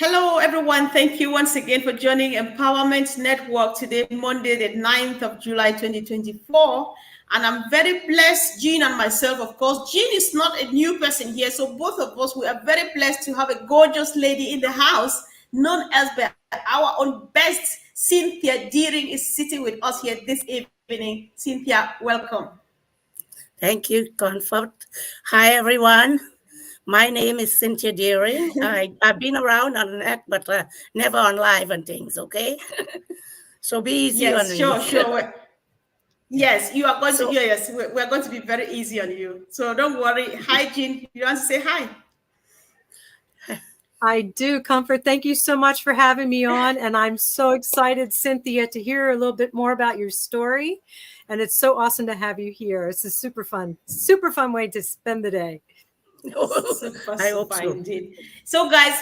Hello, everyone. Thank you once again for joining Empowerment Network today, Monday, the 9th of July, 2024. And I'm very blessed, Jean and myself, of course. Jean is not a new person here, so both of us, we are very blessed to have a gorgeous lady in the house, known as our own best, Cynthia Deering, is sitting with us here this evening. Cynthia, welcome. Thank you, Comfort. Hi, everyone. My name is Cynthia Deering. I've been around on the net, but never on live and things, okay? So be easy on Yes, me. sure. Yes, you are going to, So, yes, we're going to be very easy on you. So don't worry. Hi, Jean. You want to say hi? I do, Comfort. Thank you so much for having me on. And I'm so excited, Cynthia, to hear a little bit more about your story. And it's so awesome to have you here. It's a super fun way to spend the day. Super indeed. So, guys,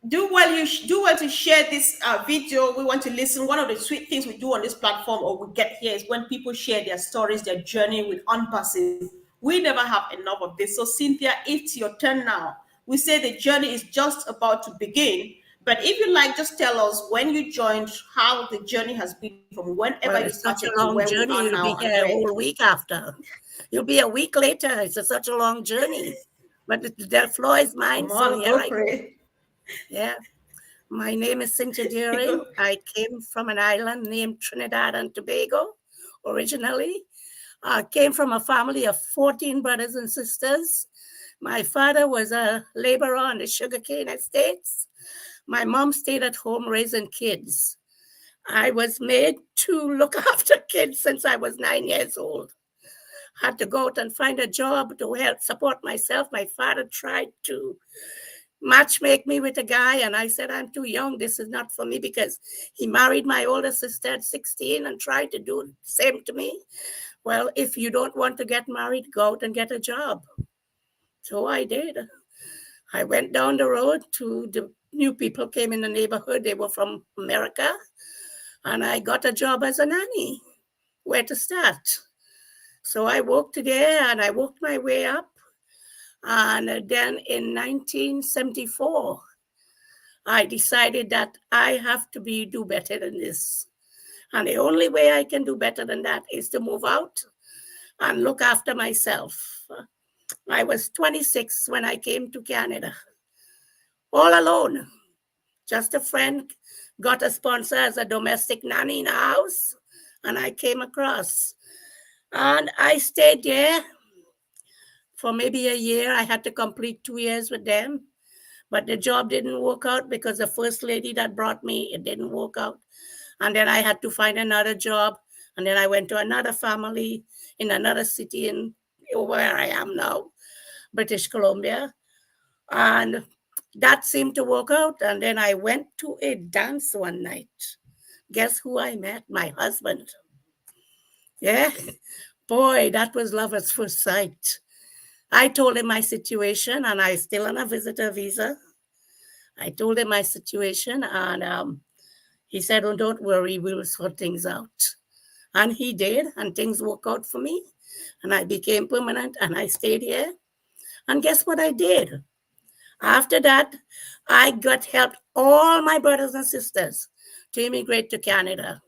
do well to share this video. We want to listen. One of the sweet things we do on this platform, or we get here, is when people share their stories, their journey with unpassive. We never have enough of this. So, Cynthia, it's your turn now. We say the journey is just about to begin. But if you like, just tell us when you joined, how the journey has been from whenever you it's such started a to long where we journey. are You'll now. be here a whole week after. You'll be a week later. It's such a long journey. But the floor is mine, so here I go. Yeah. My name is Cynthia Deering. I came from an island named Trinidad and Tobago originally. I came from a family of 14 brothers and sisters. My father was a laborer on the sugarcane estates. My mom stayed at home raising kids. I was made to look after kids since I was 9 years old. Had to go out and find a job to help support myself. My father tried to matchmake me with a guy, and I said, I'm too young. This is not for me, because he married my older sister at 16 and tried to do the same to me. Well, if you don't want to get married, go out and get a job. So I did. I went down the road to the new people came in the neighborhood. They were from America. And I got a job as a nanny. Where to start? So I worked there and I worked my way up. And then in 1974, I decided that I have to do better than this. And the only way I can do better than that is to move out and look after myself. I was 26 when I came to Canada, all alone. Just a friend got a sponsor as a domestic nanny in a house, and I came across. And I stayed there for maybe a year. I had to complete 2 years with them, but the job didn't work out because the first lady that brought me, it didn't work out. And then I had to find another job. And then I went to another family in another city in where I am now, British Columbia. And that seemed to work out. And then I went to a dance one night. Guess who I met? My husband. Yeah. Boy, that was love at first sight. I told him my situation, and I still on a visitor visa. I told him my situation, and he said, oh, don't worry, we'll sort things out. And he did, and things worked out for me. And I became permanent, and I stayed here. And guess what I did? After that, I got helped all my brothers and sisters to immigrate to Canada.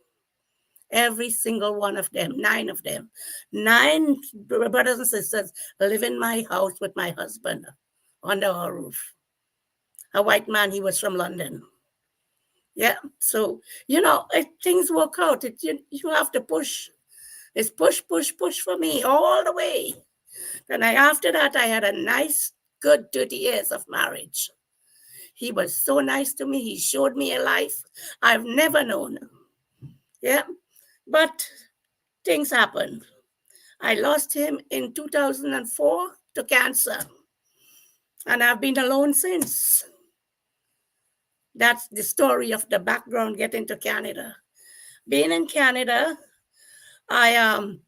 Every single one of them, 9 of them. 9 brothers and sisters live in my house with my husband under our roof. A white man, he was from London. Yeah, so, things work out. You have to push. It's push for me all the way. And after that, I had a nice, good 30 years of marriage. He was so nice to me. He showed me a life I've never known. Yeah, but things happened. I lost him in 2004 to cancer, and I've been alone since. That's the story of the background getting to Canada. Being in Canada, I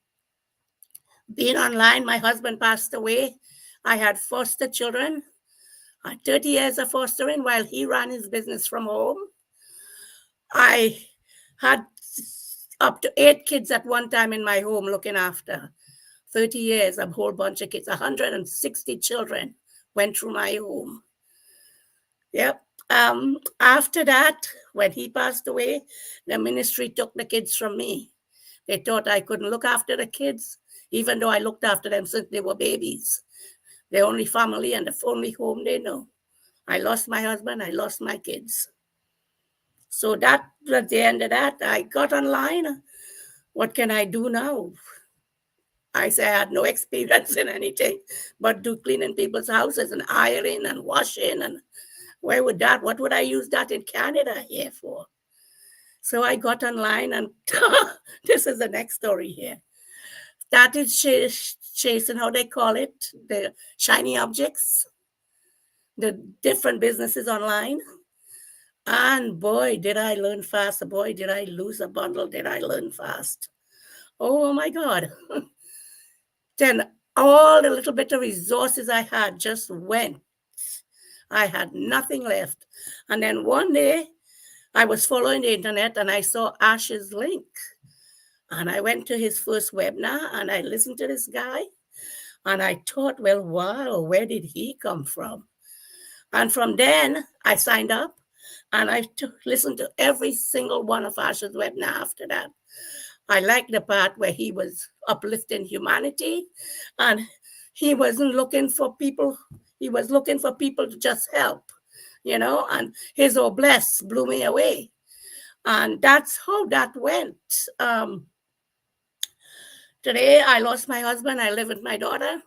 being online, my husband passed away. I had foster children. 30 years of fostering while he ran his business from home. I had up to 8 kids at one time in my home looking after. 30 years, a whole bunch of kids, 160 children went through my home. Yep. After that, when he passed away, the ministry took the kids from me. They thought I couldn't look after the kids, even though I looked after them since they were babies. The only family and the only home they know. I lost my husband, I lost my kids. So that, at the end of that, I got online. What can I do now? I say I had no experience in anything but do cleaning people's houses and ironing and washing. And where would that, what would I use that in Canada here for? So I got online and this is the next story here. Started chasing, how they call it, the shiny objects, the different businesses online. And boy, did I learn fast. Boy, did I lose a bundle, did I learn fast. Oh my God. Then all the little bit of resources I had just went. I had nothing left. And then one day I was following the internet and I saw Ash's link. And I went to his first webinar and I listened to this guy. And I thought, well, wow, where did he come from? And from then I signed up and I listened to every single one of Ash's webinar after that. I liked the part where he was uplifting humanity and he wasn't looking for people. He was looking for people to just help, and his "Oh bless" blew me away. And that's how that went. Today, I lost my husband. I live with my daughter.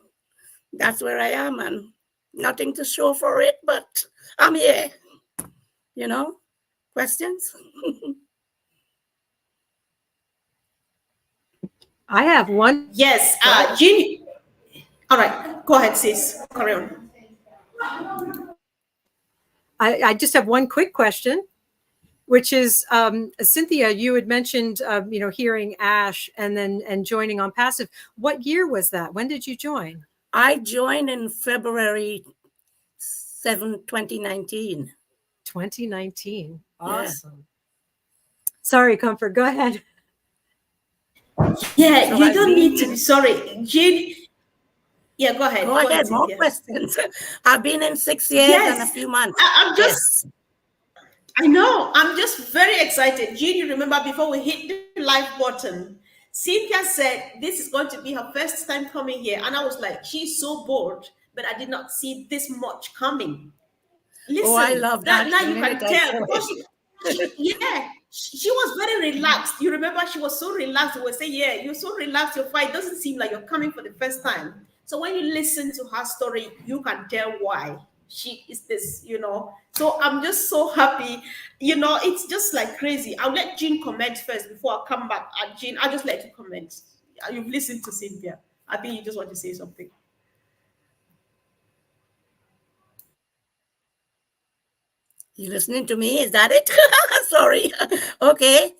That's where I am, and nothing to show for it, but I'm here. Questions? I have one. Yes, Jean. All right, go ahead, sis. Carry on. I just have one quick question, which is, Cynthia, you had mentioned, hearing Ash and joining on Passive. What year was that? When did you join? I joined in February 7, 2019. 2019. Awesome. Yeah. Sorry, Comfort. Go ahead. Yeah, so you don't need to be sorry. Jean. Yeah, go ahead. Go ahead. More questions. I've been in 6 years and a few months. I know. I'm just very excited. Jean, you remember before we hit the live button, Cynthia said this is going to be her first time coming here. And I was like, she's so bored, but I did not see this much coming. Listen, I love that. Now you can tell. She was very relaxed. You remember she was so relaxed. We were saying, yeah, you're so relaxed. You're fine. It doesn't seem like you're coming for the first time. So when you listen to her story, you can tell why she is this, So I'm just so happy. It's just like crazy. I'll let Jean comment first before I come back. Jean, I'll just let you comment. You've listened to Cynthia. I think you just want to say something. You listening to me? Is that it? Sorry. Okay.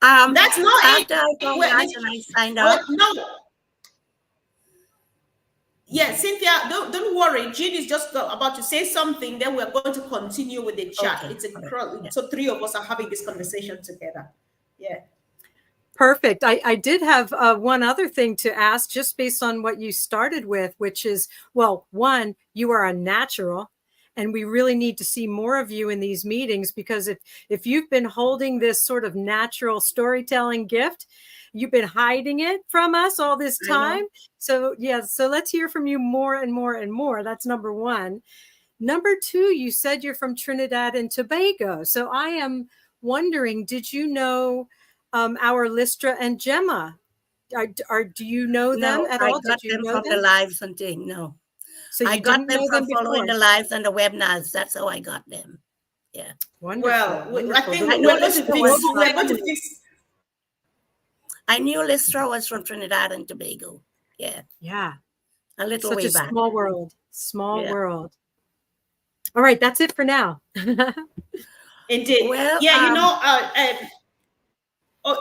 That's not after I signed up. No. Yeah, Cynthia, don't worry. Jean is just about to say something. Then we're going to continue with the chat. Okay. It's so three of us are having this conversation together. Yeah. Perfect. I did have one other thing to ask, just based on what you started with, which is, well, one, you are a natural. And we really need to see more of you in these meetings, because if you've been holding this sort of natural storytelling gift, you've been hiding it from us all this time. So let's hear from you more and more and more. That's number one. Number two, you said you're from Trinidad and Tobago. So I am wondering, did you know our Listra and Gemma? Do you know them at all? I got them from the lives and thing. No. So I got them from following the lives and the webinars. That's how I got them. Yeah. Wonderful. Well, I think we're going to fix. I knew Listra was from Trinidad and Tobago. Yeah. Yeah. A little Such way a back. Small world. Small world. All right. That's it for now. Indeed. Well,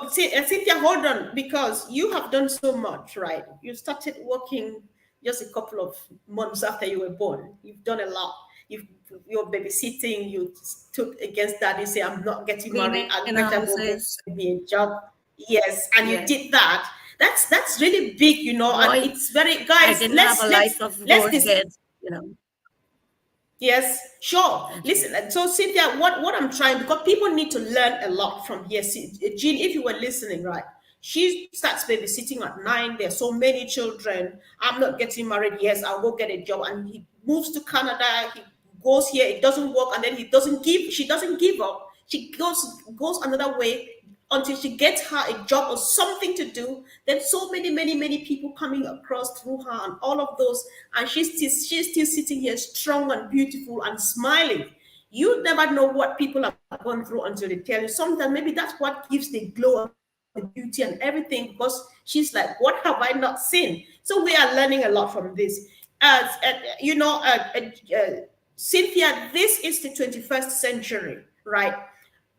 Cynthia, hold on, because you have done so much, right? You started working just a couple of months after you were born. You've done a lot. You're babysitting. You took against that. You say, I'm not getting married. I'm not going to be a job. Yes, and you did that. That's really big, and it's very, guys. I didn't have a life of kids, Yes, sure. Listen, so Cynthia, what I'm trying, because people need to learn a lot from here. Jean, if you were listening, right? She starts babysitting at 9. There's so many children. I'm not getting married. Yes, I'll go get a job. And he moves to Canada. He goes here. It doesn't work, and then he doesn't give. She doesn't give up. She goes another way until she gets her a job or something to do. Then so many people coming across through her and all of those, and she's still sitting here strong and beautiful and smiling. You never know what people have gone through until they tell you. Sometimes maybe that's what gives the glow, the beauty and everything, because she's like, what have I not seen? So we are learning a lot from this. Cynthia, this is the 21st century, right?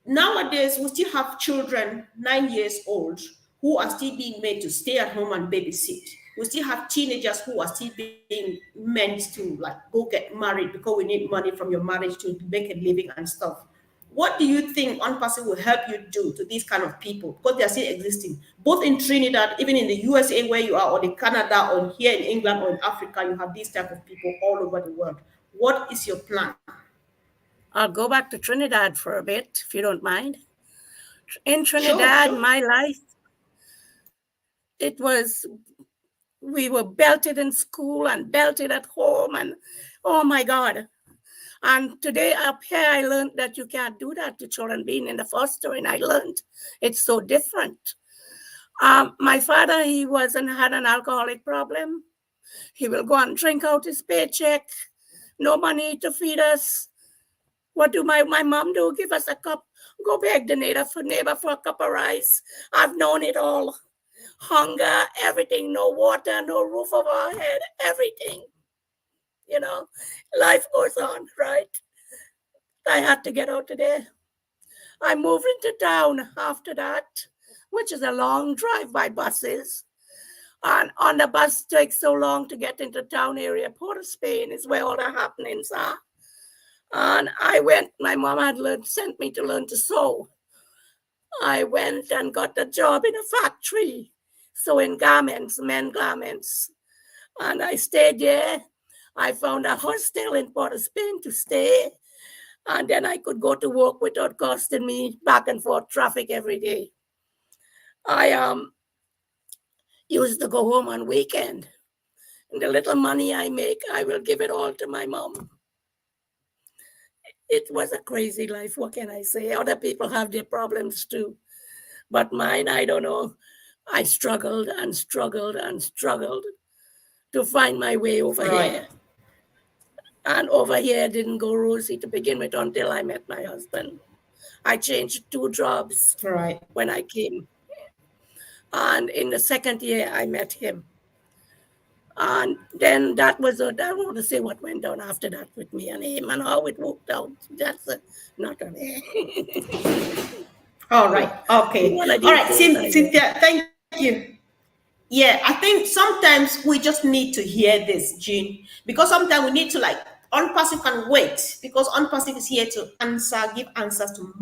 Nowadays, we still have children 9 years old who are still being made to stay at home and babysit. We still have teenagers who are still being meant to like go get married because we need money from your marriage to make a living and stuff. What do you think OnPassive will help you do to these kind of people? Because they are still existing, both in Trinidad, even in the USA where you are, or in Canada, or here in England, or in Africa, you have these type of people all over the world. What is your plan? I'll go back to Trinidad for a bit, if you don't mind. In Trinidad, sure. My life, we were belted in school and belted at home, and oh my God. And today up here, I learned that you can't do that to children being in the foster, and I learned it's so different. My father, he had an alcoholic problem. He will go and drink out his paycheck, no money to feed us. What do my mom do? Give us a cup, go beg the neighbor for a cup of rice. I've known it all. Hunger, everything, no water, no roof over our head, everything. You know, life goes on, right? I had to get out today. I moved into town after that, which is a long drive by buses. And on the bus, it takes so long to get into town area. Port of Spain is where all the happenings are. And I went, my mom had sent me to learn to sew. I went and got a job in a factory, sewing garments, men garments. And I stayed there. I found a hostel in Port of Spain to stay. And then I could go to work without costing me back and forth traffic every day. I used to go home on weekend. And the little money I make, I will give it all to my mom. It was a crazy life. What can I say? Other people have their problems too. But mine, I don't know. I struggled and struggled and struggled to find my way over here. And over here didn't go rosy to begin with until I met my husband. I changed 2 jobs when I came. And in the second year, I met him. And then that was, I don't want to say what went down after that with me and him and how it worked out. That's not on air. All right. Okay. All right, Cynthia, thank you. Yeah, I think sometimes we just need to hear this, Jean, because sometimes we need to like, OnPassive can wait, because OnPassive is here to give answers to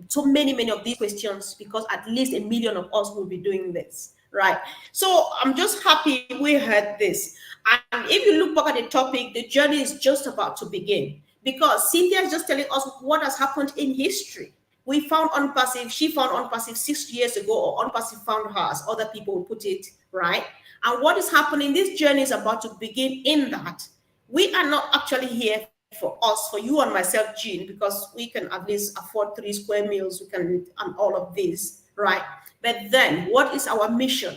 so many of these questions, because at least 1 million of us will be doing this, right? So I'm just happy we heard this. And if you look back at the topic, the journey is just about to begin, because Cynthia is just telling us what has happened in history. We found OnPassive, she found OnPassive 6 years ago, or OnPassive found her, as other people will put it, right? And what is happening, this journey is about to begin in that. We are not actually here for us, for you and myself, Jean, because we can at least afford 3 square meals, we can, and all of this, right? But then, what is our mission?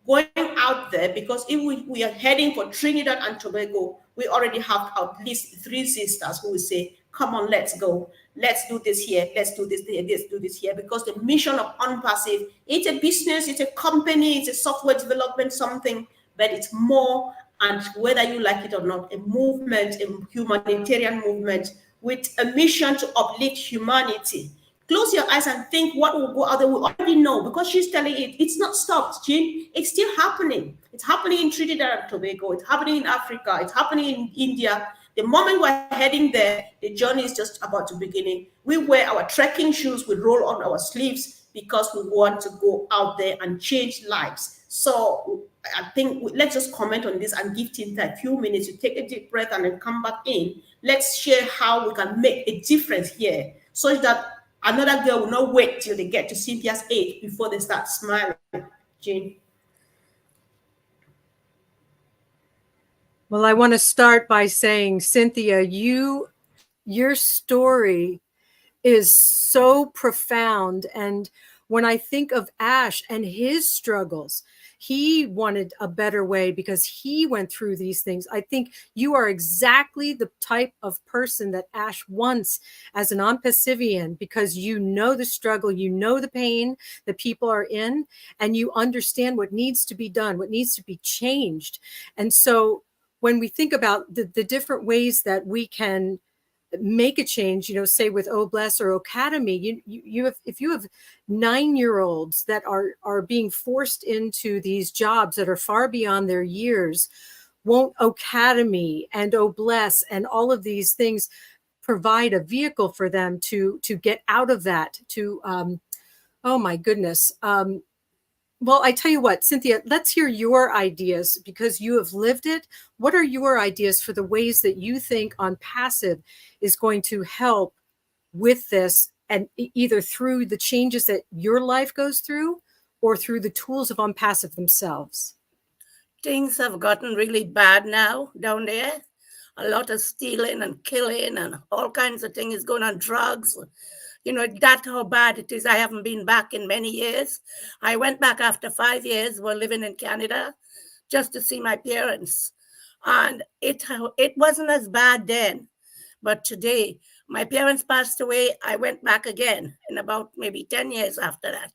Going out there, because if we are heading for Trinidad and Tobago, we already have at least 3 sisters who will say, come on, let's go. Let's do this here. Let's do this there. Let's do this here. Because the mission of OnPassive, it's a business, it's a company, it's a software development, something, but it's more, and whether you like it or not, a movement, a humanitarian movement with a mission to uplift humanity. Close your eyes and think what will go out there. We already know, because she's telling it. It's not stopped, Jean. It's still happening. It's happening in Trinidad and Tobago. It's happening in Africa. It's happening in India. The moment we're heading there, the journey is just about to begin. We wear our trekking shoes, we roll on our sleeves, because we want to go out there and change lives. So I think let's just comment on this and give Tinta a few minutes to take a deep breath and then come back in. let's share how we can make a difference here, so that another girl will not wait till they get to Cynthia's age before they start smiling. Jean. Well, I want to start by saying, Cynthia, your story is so profound. And when I think of Ash and his struggles, he wanted a better way because he went through these things. I think you are exactly the type of person that Ash wants as an Ampasivian, because you know the struggle, you know the pain that people are in, and you understand what needs to be done, what needs to be changed. And so when we think about the different ways that we can make a change, say with Obless or Academy, if you have 9-year-olds that are being forced into these jobs that are far beyond their years, won't Academy and Obless and all of these things provide a vehicle for them to get out of that, oh my goodness. Well, I tell you what, Cynthia, let's hear your ideas, because you have lived it. What are your ideas for the ways that you think OnPassive is going to help with this, and either through the changes that your life goes through or through the tools of OnPassive themselves? Things have gotten really bad now down there. A lot of stealing and killing and all kinds of things going on, drugs. That's how bad it is. I haven't been back in many years. I went back after 5 years. We're living in Canada just to see my parents. And it wasn't as bad then. But today, my parents passed away. I went back again in about maybe 10 years after that.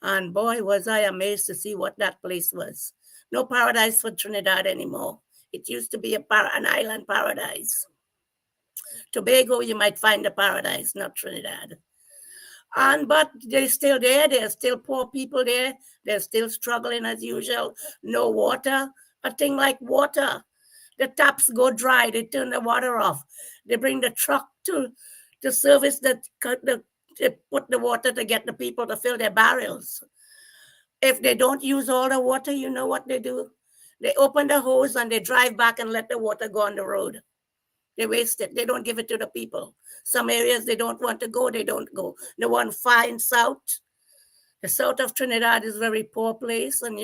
And boy, was I amazed to see what that place was. No paradise for Trinidad anymore. It used to be an island paradise. Tobago, you might find a paradise, not Trinidad. But they're still there. There's still poor people there. They're still struggling as usual. No water. A thing like water. The taps go dry. They turn the water off. They bring the truck to service they put the water to get the people to fill their barrels. If they don't use all the water, you know what they do? They open the hose and they drive back and let the water go on the road. They waste it. They don't give it to the people. Some areas they don't want to go, they don't go. The one fine south. The south of Trinidad is a very poor place, and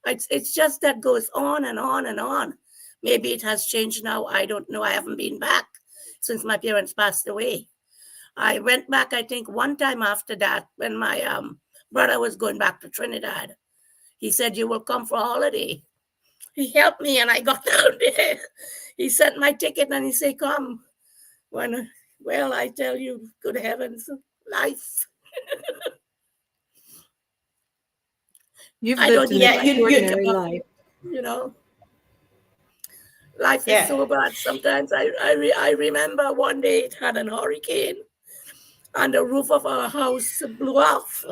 it's just that goes on and on and on. Maybe it has changed now. I don't know. I haven't been back since my parents passed away. I went back, I think, one time after that when my brother was going back to Trinidad. He said, "You will come for a holiday." He helped me and I got down there. He sent my ticket and he said, "Come." Well, I tell you, good heavens, life. You've lived an extraordinary life. Life is so bad. Sometimes I remember one day it had a hurricane and the roof of our house blew off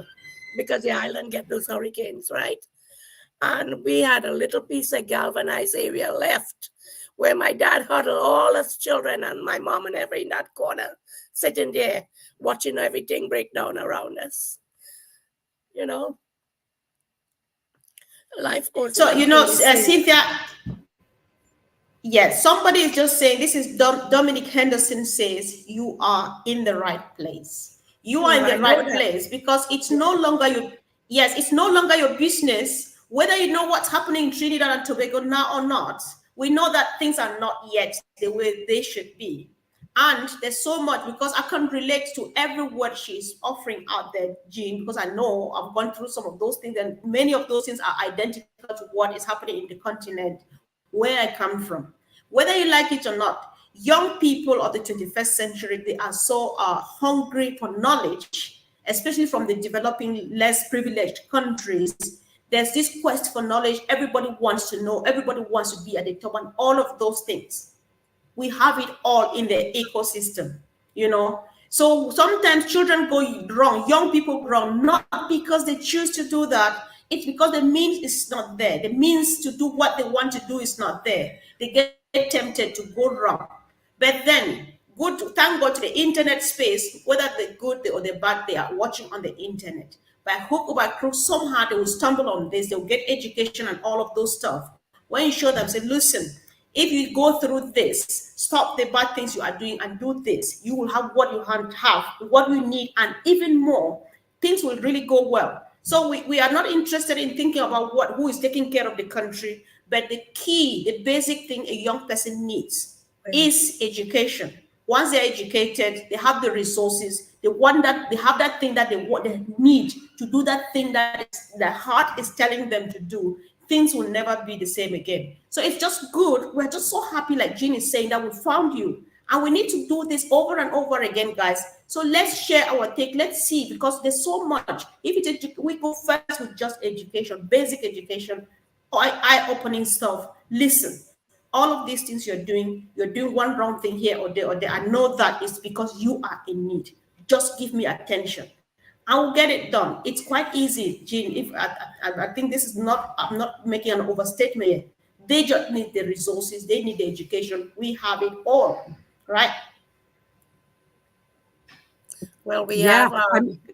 because the island get those hurricanes, right? And we had a little piece of galvanized area left where my dad huddled all his children and my mom and every in that corner, sitting there watching everything break down around us. Life goes so, Cynthia, yes, somebody is just saying, this is Dominic Henderson says, you are in the right place. You are in the right place because it's no longer it's no longer your business. Whether you know what's happening in Trinidad and Tobago now or not, we know that things are not yet the way they should be. And there's so much, because I can relate to every word she's offering out there, Jean, because I know I've gone through some of those things, and many of those things are identical to what is happening in the continent where I come from. Whether you like it or not, young people of the 21st century, they are so hungry for knowledge, especially from the developing, less privileged countries. There's this quest for knowledge. Everybody wants to know. Everybody wants to be at the top, and all of those things. We have it all in the ecosystem, So sometimes children go wrong. Young people go wrong, not because they choose to do that. It's because the means is not there. The means to do what they want to do is not there. They get tempted to go wrong. But then, thank God to the internet space, whether the good or the bad, they are watching on the internet. By hook or by crook, somehow they will stumble on this. They will get education and all of those stuff. When you show them, say, listen, If you go through this, stop the bad things you are doing and do this, you will have what you have, what you need, and even more. Things will really go well. So we are not interested in thinking about who is taking care of the country, but the key, the basic thing a young person needs is education. Once they're educated, they have the resources, they have that thing that they need to do that thing that their heart is telling them to do. Things will never be the same again. So it's just good. We're just so happy, like Jean is saying, that we found you. And we need to do this over and over again, guys. So let's share our take. Let's see, because there's so much. If we go first with just education, basic education, eye-opening stuff. Listen, all of these things you're doing one wrong thing here or there. I know that it's because you are in need. Just give me attention. I will get it done. It's quite easy, Jean. If I think this is not, I'm not making an overstatement here. They just need the resources. They need the education. We have it all, right? Well, we have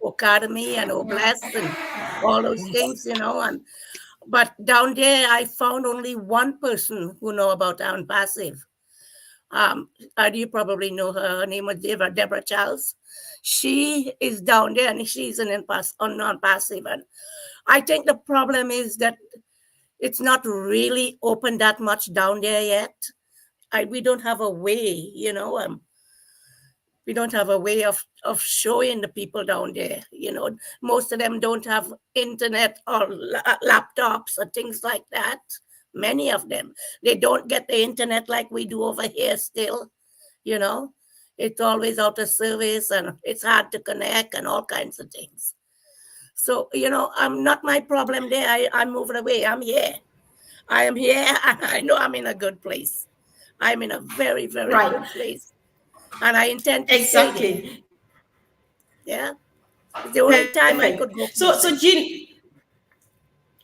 Academy and Oblast and all those things, but down there, I found only one person who know about non-passive. You probably know her. Her name was Deborah Charles. She is down there, and she's on non-passive. And I think the problem is that it's not really open that much down there yet. We don't have a way, we don't have a way of showing the people down there. Most of them don't have internet or laptops or things like that. Many of them, they don't get the internet like we do over here still. It's always out of service and it's hard to connect and all kinds of things. So, I'm not my problem there. I'm moving away. I'm here. I am here, and I know I'm in a good place. I'm in a very, very good place. And I intend to stay there. Yeah. It's the only time I could go. So Jean,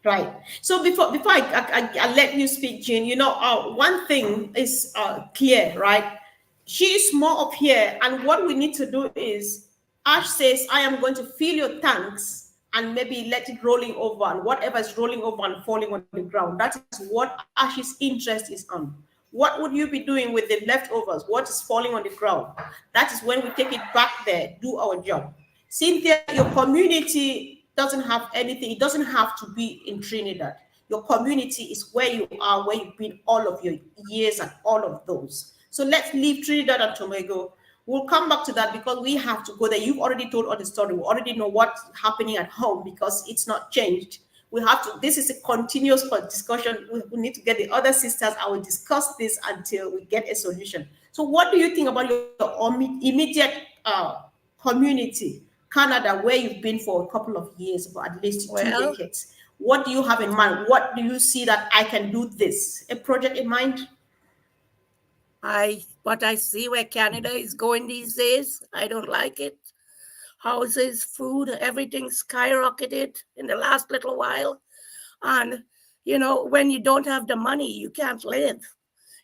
right. So before I let you speak, Jean, one thing is clear, right? She is more up here, and what we need to do is, Ash says, I am going to fill your tanks and maybe let it rolling over, and whatever is rolling over and falling on the ground, that is what Ash's interest is on. What would you be doing with the leftovers? What is falling on the ground? That is when we take it back there, do our job. Cynthia, your community doesn't have anything. It doesn't have to be in Trinidad. Your community is where you are, where you've been all of your years and all of those. So let's leave Trinidad and Tobago. We'll come back to that because we have to go there. You've already told all the story. We already know what's happening at home because it's not changed. We have to, this is a continuous discussion. We need to get the other sisters. I will discuss this until we get a solution. So what do you think about your immediate community, Canada, where you've been for a couple of years, for at least 2 decades? What do you have in mind? What do you see that I can do this? A project in mind? What I see where Canada is going these days, I don't like it. Houses, food, everything skyrocketed in the last little while. And, when you don't have the money, you can't live.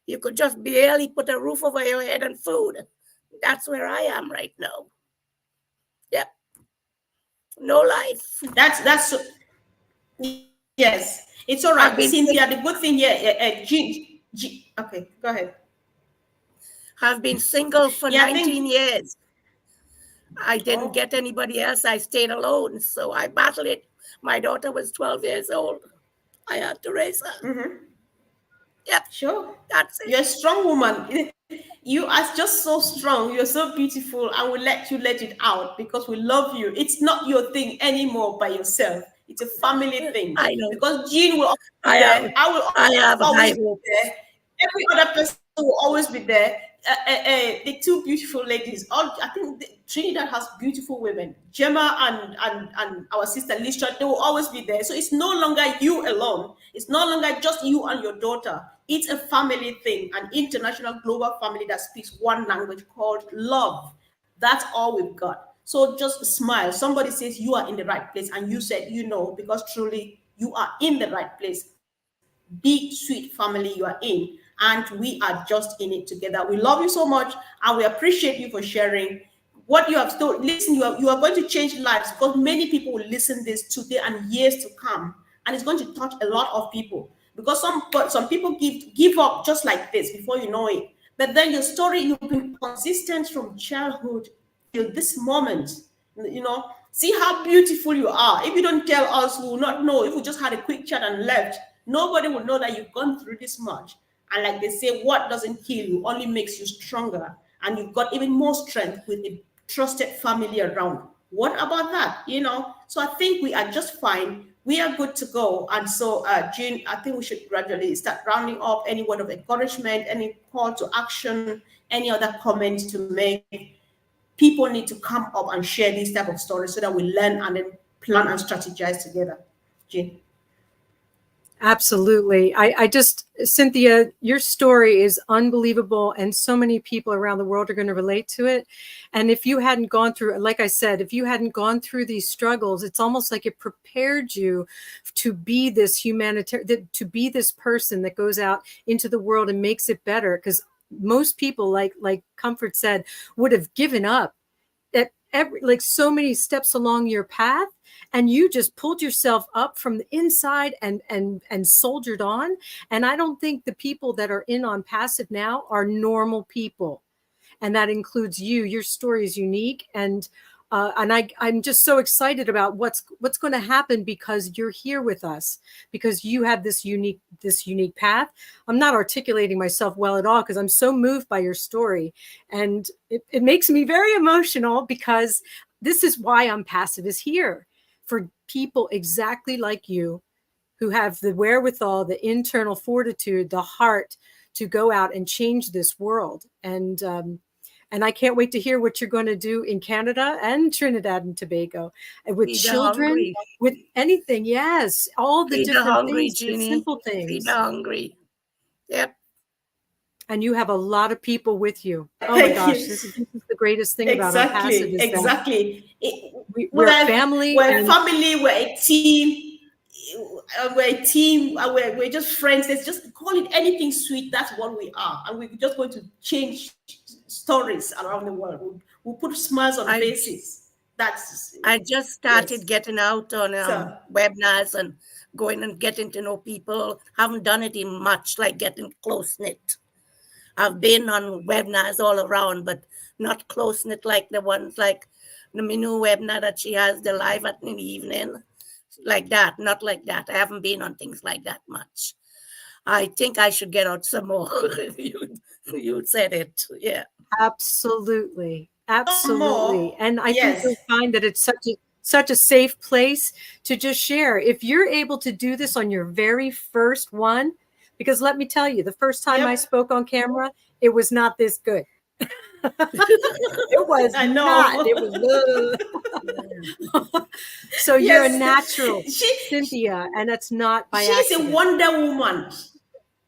You could just barely put a roof over your head and food. That's where I am right now. Yep. No life. That's yes. It's all right, Cynthia. The good thing here, okay, go ahead. I've been single for 19 years. I didn't get anybody else. I stayed alone. So I battled it. My daughter was 12 years old. I had to raise her. Mm-hmm. Yep. Sure. That's it. You're a strong woman. You are just so strong. You're so beautiful. And we'll let you let it out because we love you. It's not your thing anymore by yourself. It's a family thing. I know. Because Jean will always be there. I will always be there. Every other person will always be there. The two beautiful ladies. I think Trinidad has beautiful women. Gemma and our sister Lisha, they will always be there. So it's no longer you alone. It's no longer just you and your daughter. It's a family thing, an international global family that speaks one language called love. That's all we've got. So just smile. Somebody says you are in the right place, and you said because truly you are in the right place. Big, sweet family you are in. And we are just in it together. We love you so much, and we appreciate you for sharing what you have told. Listen, you are going to change lives because many people will listen this today and years to come, and it's going to touch a lot of people because some people give up just like this before you know it. But then your story, you've been consistent from childhood till this moment. You know, see how beautiful you are. If you don't tell us, we will not know. If we just had a quick chat and left, nobody will know that you've gone through this much. And like they say, what doesn't kill you only makes you stronger. And you've got even more strength with a trusted family around. What about that? You know, so I think we are just fine. We are good to go. And so, Jean, I think we should gradually start rounding up. Any word of encouragement, any call to action, any other comments to make. People need to come up and share these type of stories so that we learn and then plan and strategize together. Jean. Absolutely. I just, Cynthia, your story is unbelievable. And so many people around the world are going to relate to it. And if you hadn't gone through, like I said, if you hadn't gone through these struggles, it's almost like it prepared you to be this humanitarian, to be this person that goes out into the world and makes it better. Because most people, like Comfort said, would have given up at like so many steps along your path. And you just pulled yourself up from the inside and soldiered on. And I don't think the people that are in on passive now are normal people. And that includes you. Your story is unique. And I'm just so excited about what's going to happen because you're here with us, because you have this unique path. I'm not articulating myself well at all because I'm so moved by your story. And it makes me very emotional because this is why Unpassive is here. For people exactly like you who have the wherewithal, the internal fortitude, the heart to go out and change this world. And I can't wait to hear what you're going to do in Canada and Trinidad and Tobago with Feed children, hungry. with anything. Yes, all the Feed different hungry, things, the simple things. Feed the hungry. Yep. And you have a lot of people with you. Oh my gosh, this is the greatest thing about Unpassive. Exactly. We're a family. We're a family. We're a team. We're just friends. Let's just call it anything sweet. That's what we are, and we're just going to change stories around the world. We'll put smiles on faces. I just started getting out on webinars and going and getting to know people. Haven't done it in much, like getting close knit. I've been on webinars all around, but not close knit like the ones like the Minu webinar that she has, the live at in the evening, like that. Not like that. I haven't been on things like that much. I think I should get out some more. You said it, yeah. Absolutely. And I think you'll find that it's such a safe place to just share. If you're able to do this on your very first one, because let me tell you, the first time I spoke on camera, it was not this good. It was not. It was. So you're a natural, Cynthia, and that's not by accident. She's a Wonder Woman.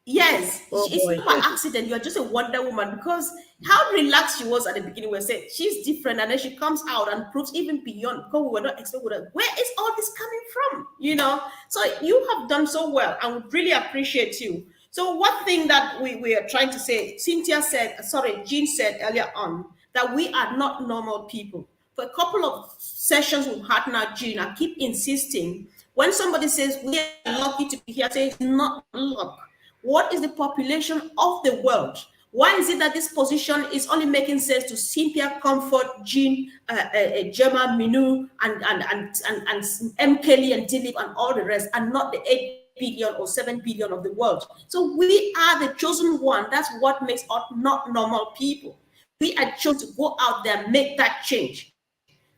Yes, it's not by accident. You're just a Wonder Woman because how relaxed she was at the beginning. We said she's different, and then she comes out and proves even beyond. Because we were not expecting her. Where is all this coming from? You know. So you have done so well, and we really appreciate you. So one thing that we are trying to say, Jean said earlier on that we are not normal people. For a couple of sessions we've had now, Jean, I keep insisting when somebody says we are lucky to be here, I say it's not luck. What is the population of the world? Why is it that this position is only making sense to Cynthia, Comfort, Jean, Gemma, Minu, and M. Kelly and Dilip and all the rest, and not the 8 billion or 7 billion of the world? So we are the chosen one. That's what makes us not normal people. We are chosen to go out there and make that change.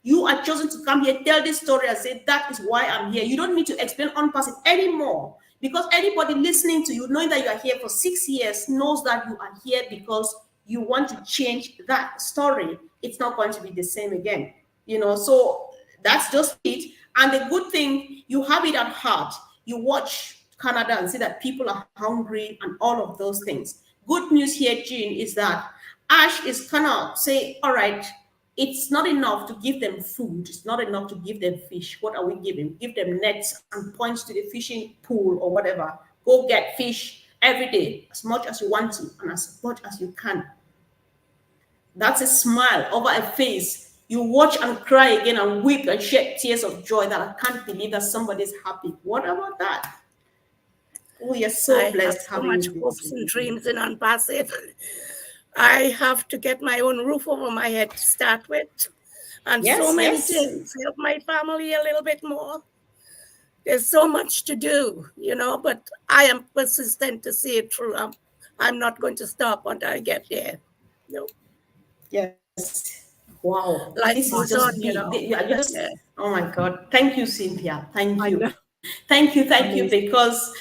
You are chosen to come here, tell this story, and say that is why I'm here. You don't need to explain Unpassive anymore. Because anybody listening to you, knowing that you are here for 6 years, knows that you are here because you want to change that story. It's not going to be the same again. You know, so that's just it. And the good thing, you have it at heart. You watch Canada and see that people are hungry and all of those things. Good news here, Jean, is that Ash is kind of say, all right, it's not enough to give them food. It's not enough to give them fish. What are we giving? Give them nets and points to the fishing pool or whatever. Go get fish every day, as much as you want to and as much as you can. That's a smile over a face. You watch and cry again and weep and shed tears of joy that I can't believe that somebody's happy. What about that? We are so blessed having so much hopes and dreams in Unpassive. I have to get my own roof over my head to start with. And so many things. Help my family a little bit more. There's so much to do, but I am persistent to see it through. I'm not going to stop until I get there. No. Yes. Wow. Like this is just, oh my God. Thank you, Cynthia. Thank you. Thank you, because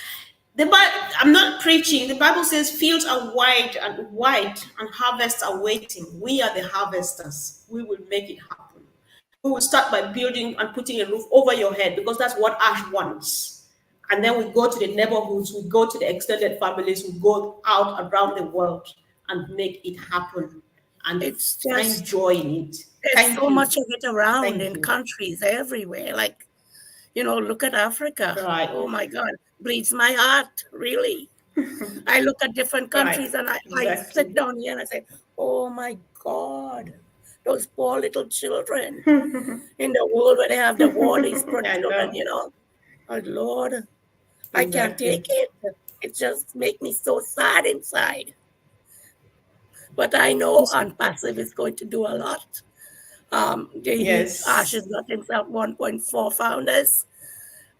I'm not preaching. The Bible says fields are wide and harvests are waiting. We are the harvesters. We will make it happen. We will start by building and putting a roof over your head, because that's what Ash wants. And then we go to the neighborhoods, we go to the extended families, we go out around the world and make it happen. And it's find joy in it. There's so much of it around in countries everywhere. Like, look at Africa. Right. Oh my God, bleeds my heart, really. I look at different countries and I sit down here and I say, oh my God, those poor little children in the world where they have the war, these poor children, Oh Lord, I can't take it. It just makes me so sad inside. But I know Unpassive is going to do a lot. Ash has got himself 1.4 founders,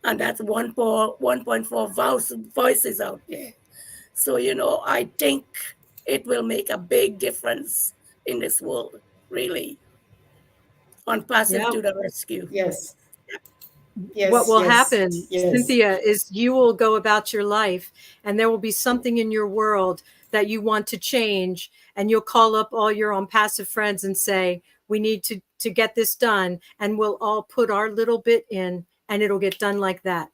and that's 1.4 voices out there. So, I think it will make a big difference in this world, really. Unpassive to the rescue. Yes. What will happen, Cynthia, is you will go about your life and there will be something in your world that you want to change, and you'll call up all your Unpassive friends and say, we need to get this done, and we'll all put our little bit in and it'll get done like that.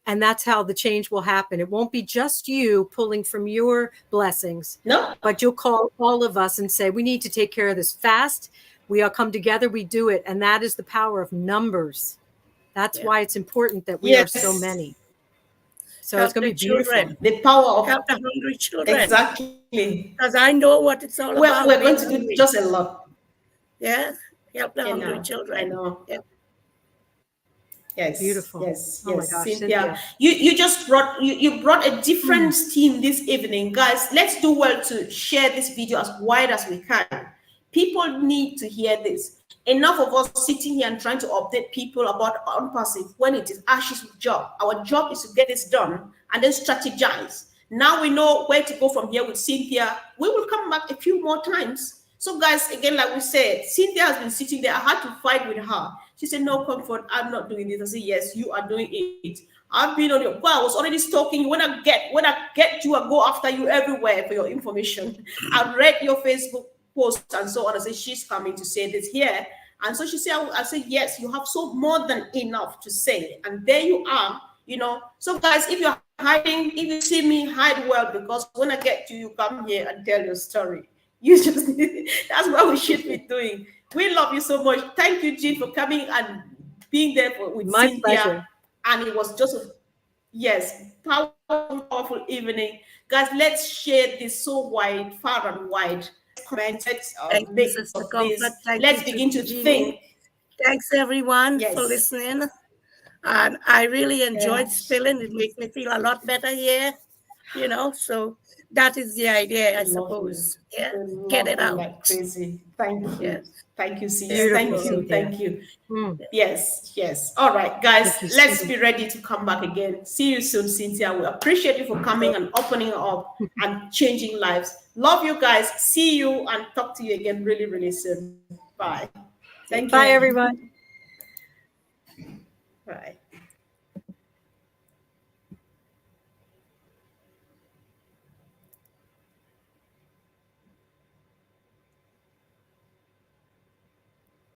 And that's how the change will happen. It won't be just you pulling from your blessings, but you'll call all of us and say, we need to take care of this fast. We all come together, we do it. And that is the power of numbers. That's why it's important that we are so many. So help it's going to be beautiful. Children. The power of help the hungry children. Exactly. Because I know what it's all about. We're going to do just a lot. Yes. Help the hungry children. I know. Yep. Yes. Beautiful. Yes. Oh yes. my gosh, Cynthia. You just brought a different team this evening. Guys, let's do well to share this video as wide as we can. People need to hear this. Enough of us sitting here and trying to update people about Unpassive when it is Ash's job. Our job is to get this done and then strategize. Now we know where to go from here with Cynthia. We will come back a few more times. So guys, again, like we said, Cynthia has been sitting there. I had to fight with her. She said, no, Comfort, I'm not doing this. I said, yes, you are doing it. I've been on your, I was already stalking you. When I get you, I go after you everywhere for your information. I read your Facebook post and so on. I said, she's coming to say this here. And so she said, I said, yes, you have so more than enough to say. And there you are, So guys, if you're hiding, if you see me, hide well, because when I get to you, come here and tell your story. You just that's what we should be doing. We love you so much. Thank you, Jean, for coming and being there with my Cynthia. pleasure. And it was just powerful evening. Guys, let's share this so wide, far and wide. Comment, let's begin to think. Thanks everyone for listening. And I really enjoyed spilling. It makes me feel a lot better here. So that is the idea, I suppose. Yeah, get it out. Like crazy. Thank you. Yes. Thank you, sis. Beautiful. Thank you. Yes. All right, guys, let's be ready to come back again. See you soon, Cynthia. We appreciate you for coming and opening up and changing lives. Love you guys. See you and talk to you again really, really soon. Bye. Bye, everyone. Bye.